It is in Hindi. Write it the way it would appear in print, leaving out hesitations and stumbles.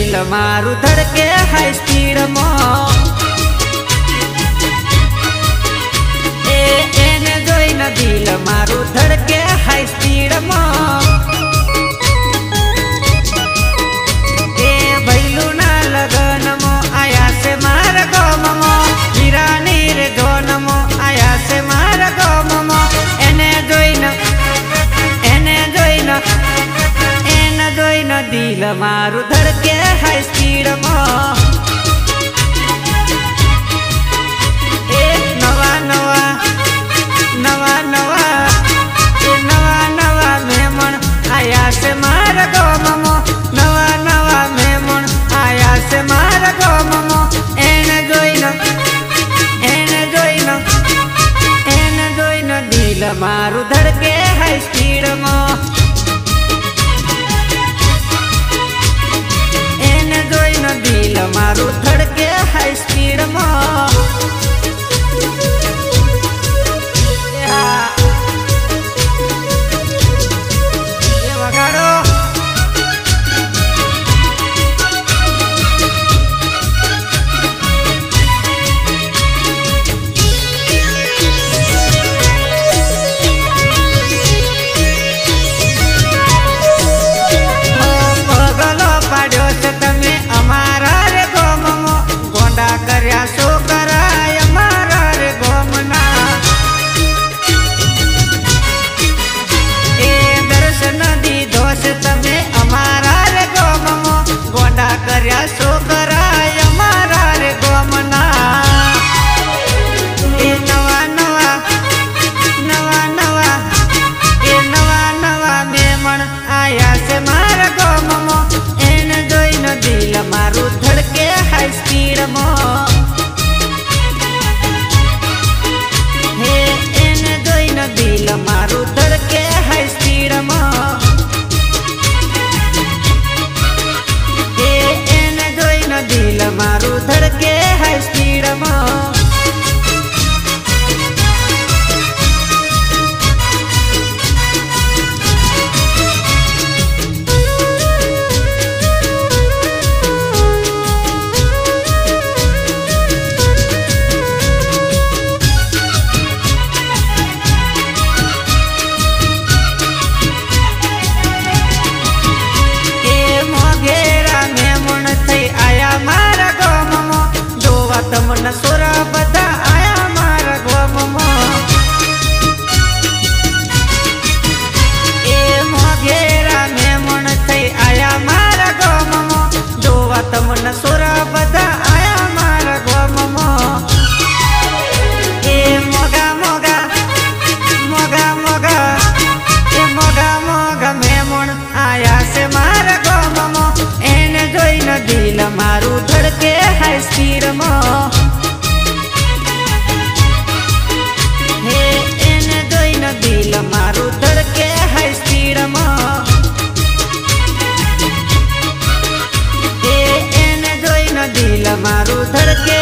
दिल मारू धड़के हाई स्पीड में एने जोई न दिल मारू धड़के हाई स्पीड में भैलू ना लगन मो आया से मार गम मो हीरानी रे धोन मो आया से मार गम मो एने जोई न दिल मारू धड़के हाई स्पीड में नवा नवा नवा नवा नवा नवा मेमन आया से मार गमो नवा नवा मेमन आया से मार गमो एने जोई न दिल मारू धड़के हाई स्पीड में दिल मारू धड़के हाई स्पीड में मारू धड़के हाई स्पीड में एने जोई न दिल मारू धड़के हाई स्पीड में एने जोई न दिल मारू धड़के हाई स्पीड में तमन सोरा बदा आया मारा गम मोगेरा में मन थई आया मारा गम दोवा तमन सोरा बदा आया मारा गम मोगा मोगा मोगा मोगा मोगा मोगा में मन आया से मारा गम एने जोई न दिल मारू धड़के हाई स्पीड में एने जोई न दिल मारू धड़के हाई स्पीड में एने जोई न दिल मारू धड़के